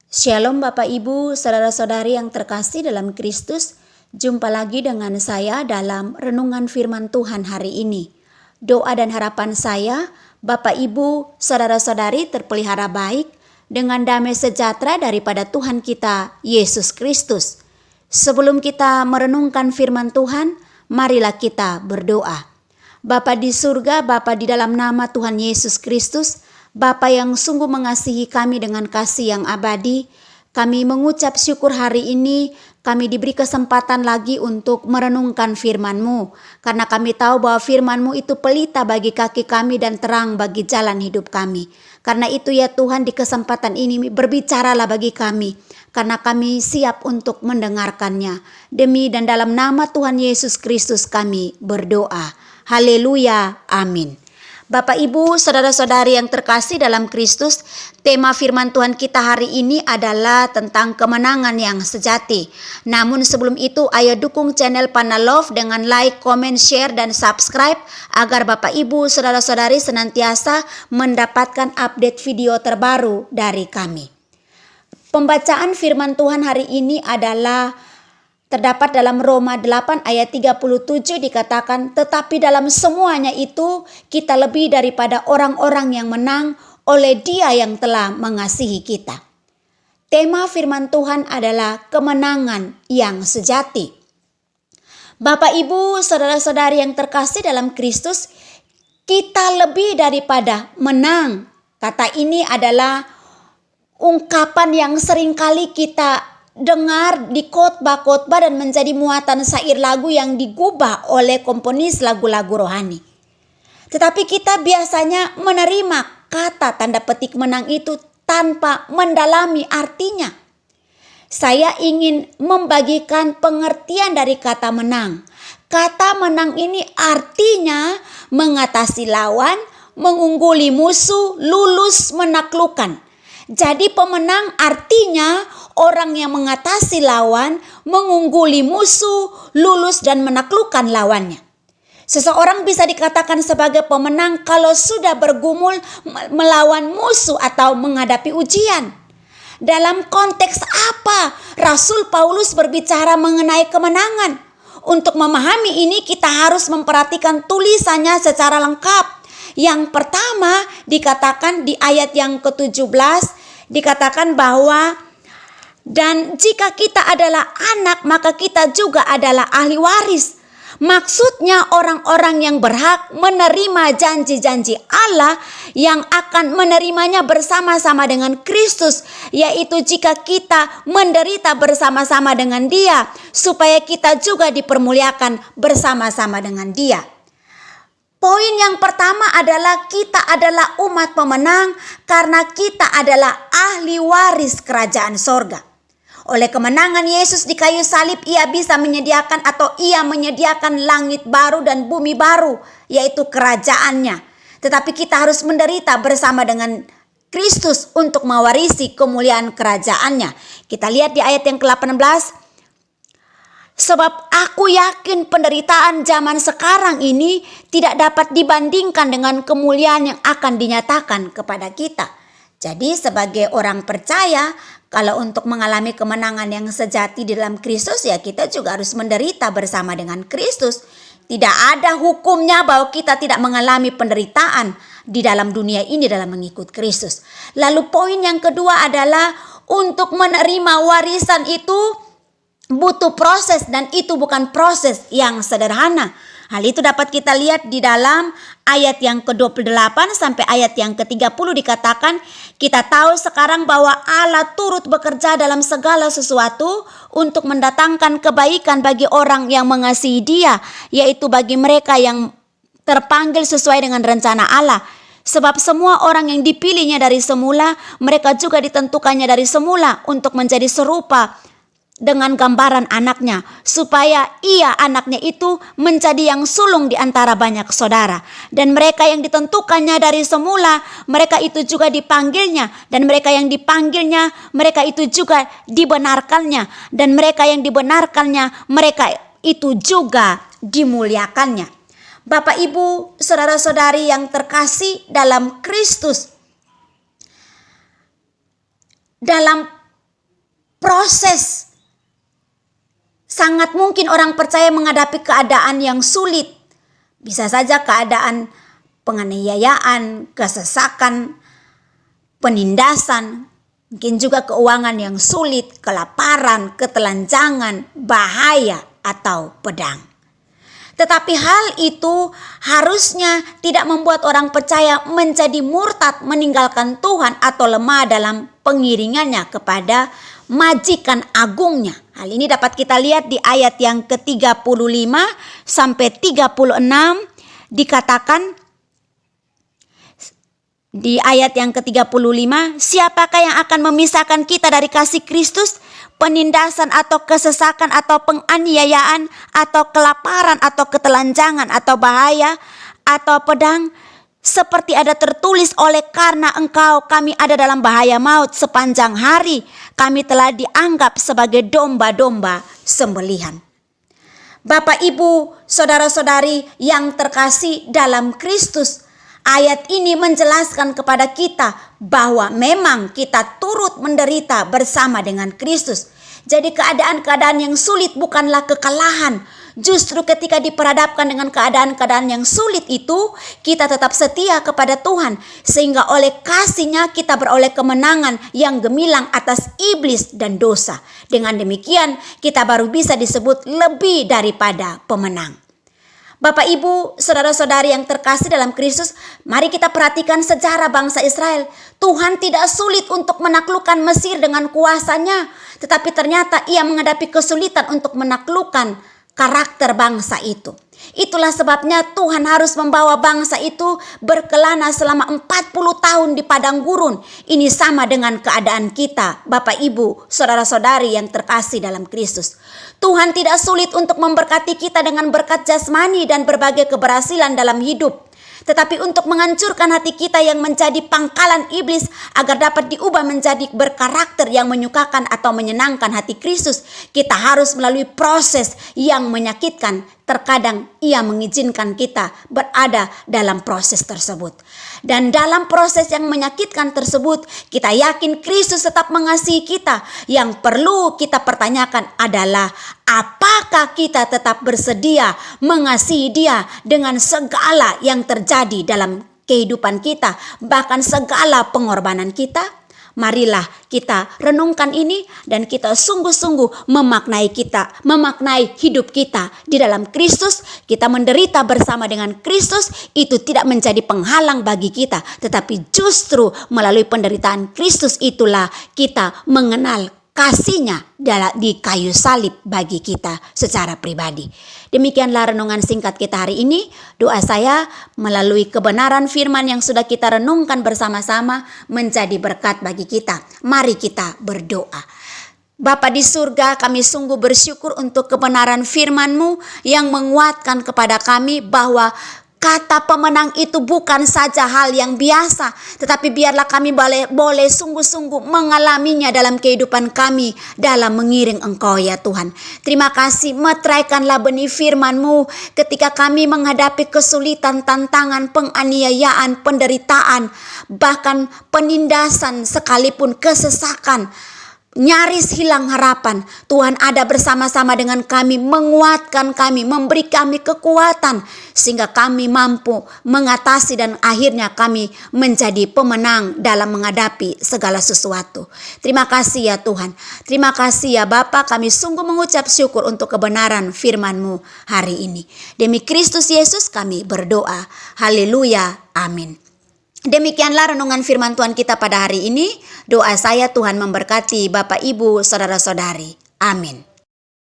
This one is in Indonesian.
Shalom Bapak Ibu, saudara-saudari yang terkasih dalam Kristus. Jumpa lagi dengan saya dalam renungan firman Tuhan hari ini. Doa dan harapan saya, Bapak Ibu, saudara-saudari terpelihara baik dengan damai sejahtera daripada Tuhan kita, Yesus Kristus. Sebelum kita merenungkan firman Tuhan, marilah kita berdoa. Bapa di surga, Bapa di dalam nama Tuhan Yesus Kristus, Bapa yang sungguh mengasihi kami dengan kasih yang abadi, kami mengucap syukur hari ini kami diberi kesempatan lagi untuk merenungkan firman-Mu. Karena kami tahu bahwa firman-Mu itu pelita bagi kaki kami dan terang bagi jalan hidup kami. Karena itu ya Tuhan, di kesempatan ini berbicaralah bagi kami. Karena kami siap untuk mendengarkannya. Demi dan dalam nama Tuhan Yesus Kristus kami berdoa. Haleluya, amin. Bapak Ibu, saudara-saudari yang terkasih dalam Kristus, tema firman Tuhan kita hari ini adalah tentang kemenangan yang sejati. Namun sebelum itu, ayo dukung channel Panna Love dengan like, comment, share, dan subscribe agar Bapak Ibu, saudara-saudari senantiasa mendapatkan update video terbaru dari kami. Pembacaan firman Tuhan hari ini adalah terdapat dalam Roma 8 ayat 37 dikatakan, tetapi dalam semuanya itu kita lebih daripada orang-orang yang menang oleh Dia yang telah mengasihi kita. Tema firman Tuhan adalah kemenangan yang sejati. Bapak Ibu, saudara-saudari yang terkasih dalam Kristus, kita lebih daripada menang. Kata ini adalah ungkapan yang seringkali kita dengar di khotbah-khotbah dan menjadi muatan syair lagu yang digubah oleh komponis lagu-lagu rohani. Tetapi kita biasanya menerima kata tanda petik menang itu tanpa mendalami artinya. Saya ingin membagikan pengertian dari kata menang. Kata menang ini artinya mengatasi lawan, mengungguli musuh, lulus, menaklukkan. Jadi pemenang artinya orang yang mengatasi lawan, mengungguli musuh, lulus dan menaklukkan lawannya. Seseorang bisa dikatakan sebagai pemenang kalau sudah bergumul melawan musuh atau menghadapi ujian. Dalam konteks apa Rasul Paulus berbicara mengenai kemenangan? Untuk memahami ini kita harus memperhatikan tulisannya secara lengkap. Yang pertama dikatakan di ayat yang ke-17, dikatakan bahwa dan jika kita adalah anak maka kita juga adalah ahli waris. Maksudnya orang-orang yang berhak menerima janji-janji Allah yang akan menerimanya bersama-sama dengan Kristus. Yaitu jika kita menderita bersama-sama dengan Dia, supaya kita juga dipermuliakan bersama-sama dengan Dia. Poin yang pertama adalah kita adalah umat pemenang karena kita adalah ahli waris kerajaan sorga. Oleh kemenangan Yesus di kayu salib, Ia bisa menyediakan atau Ia menyediakan langit baru dan bumi baru, yaitu kerajaannya. Tetapi kita harus menderita bersama dengan Kristus untuk mewarisi kemuliaan kerajaannya. Kita lihat di ayat yang ke-18. Sebab aku yakin penderitaan zaman sekarang ini tidak dapat dibandingkan dengan kemuliaan yang akan dinyatakan kepada kita. Jadi sebagai orang percaya, kalau untuk mengalami kemenangan yang sejati di dalam Kristus, ya kita juga harus menderita bersama dengan Kristus. Tidak ada hukumnya bahwa kita tidak mengalami penderitaan di dalam dunia ini dalam mengikut Kristus. Lalu poin yang kedua adalah untuk menerima warisan itu butuh proses dan itu bukan proses yang sederhana. Hal itu dapat kita lihat di dalam ayat yang ke-28 sampai ayat yang ke-30 dikatakan, kita tahu sekarang bahwa Allah turut bekerja dalam segala sesuatu untuk mendatangkan kebaikan bagi orang yang mengasihi Dia, yaitu bagi mereka yang terpanggil sesuai dengan rencana Allah. Sebab semua orang yang dipilihnya dari semula, mereka juga ditentukannya dari semula untuk menjadi serupa dengan gambaran anaknya, supaya ia anaknya itu menjadi yang sulung di antara banyak saudara. Dan mereka yang ditentukannya dari semula, mereka itu juga dipanggilnya. Dan mereka yang dipanggilnya, mereka itu juga dibenarkannya. Dan mereka yang dibenarkannya, mereka itu juga dimuliakannya. Bapak Ibu, saudara-saudari yang terkasih dalam Kristus, dalam proses. Sangat mungkin orang percaya menghadapi keadaan yang sulit. Bisa saja keadaan penganiayaan, kesesakan, penindasan, mungkin juga keuangan yang sulit, kelaparan, ketelanjangan, bahaya, atau pedang. Tetapi hal itu harusnya tidak membuat orang percaya menjadi murtad, meninggalkan Tuhan, atau lemah dalam pengiringannya kepada majikan agungnya. Hal ini dapat kita lihat di ayat yang ke-35 sampai 36 dikatakan di ayat yang ke-35, siapakah yang akan memisahkan kita dari kasih Kristus? Penindasan atau kesesakan atau penganiayaan atau kelaparan atau ketelanjangan atau bahaya atau pedang? Seperti ada tertulis, oleh karena engkau kami ada dalam bahaya maut sepanjang hari, kami telah dianggap sebagai domba-domba sembelihan. Bapak, Ibu, saudara-saudari yang terkasih dalam Kristus, ayat ini menjelaskan kepada kita bahwa memang kita turut menderita bersama dengan Kristus. Jadi keadaan-keadaan yang sulit bukanlah kekalahan. Justru ketika diperhadapkan dengan keadaan-keadaan yang sulit itu, kita tetap setia kepada Tuhan. Sehingga oleh kasih-Nya kita beroleh kemenangan yang gemilang atas iblis dan dosa. Dengan demikian kita baru bisa disebut lebih daripada pemenang. Bapak, Ibu, saudara-saudari yang terkasih dalam Kristus, mari kita perhatikan sejarah bangsa Israel. Tuhan tidak sulit untuk menaklukkan Mesir dengan kuasanya, tetapi ternyata Ia menghadapi kesulitan untuk menaklukkan karakter bangsa itu. Itulah sebabnya Tuhan harus membawa bangsa itu berkelana selama 40 tahun di padang gurun. Ini sama dengan keadaan kita, Bapak, Ibu, saudara-saudari yang terkasih dalam Kristus. Tuhan tidak sulit untuk memberkati kita dengan berkat jasmani dan berbagai keberhasilan dalam hidup. Tetapi untuk menghancurkan hati kita yang menjadi pangkalan iblis agar dapat diubah menjadi berkarakter yang menyukakan atau menyenangkan hati Kristus, kita harus melalui proses yang menyakitkan. Terkadang Ia mengizinkan kita berada dalam proses tersebut. Dan dalam proses yang menyakitkan tersebut, kita yakin Kristus tetap mengasihi kita. Yang perlu kita pertanyakan adalah, apakah kita tetap bersedia mengasihi Dia dengan segala yang terjadi dalam kehidupan kita, bahkan segala pengorbanan kita? Marilah kita renungkan ini dan kita sungguh-sungguh memaknai hidup kita di dalam Kristus. Kita menderita bersama dengan Kristus, itu tidak menjadi penghalang bagi kita, tetapi justru melalui penderitaan Kristus itulah kita mengenal kasih-Nya di kayu salib bagi kita secara pribadi. Demikianlah renungan singkat kita hari ini. Doa saya melalui kebenaran firman yang sudah kita renungkan bersama-sama menjadi berkat bagi kita. Mari kita berdoa. Bapa di surga, kami sungguh bersyukur untuk kebenaran firman-Mu yang menguatkan kepada kami bahwa kata pemenang itu bukan saja hal yang biasa, tetapi biarlah kami boleh sungguh-sungguh mengalaminya dalam kehidupan kami dalam mengiring Engkau ya Tuhan. Terima kasih, meteraikanlah benih firman-Mu ketika kami menghadapi kesulitan, tantangan, penganiayaan, penderitaan, bahkan penindasan sekalipun, kesesakan. Nyaris hilang harapan. Tuhan ada bersama-sama dengan kami, menguatkan kami, memberi kami kekuatan sehingga kami mampu mengatasi dan akhirnya kami menjadi pemenang dalam menghadapi segala sesuatu. Terima kasih ya Tuhan. Terima kasih ya Bapa, kami sungguh mengucap syukur untuk kebenaran firman-Mu hari ini. Demi Kristus Yesus kami berdoa. Haleluya. Amin. Demikianlah renungan firman Tuhan kita pada hari ini. Doa saya Tuhan memberkati Bapak, Ibu, saudara-saudari. Amin.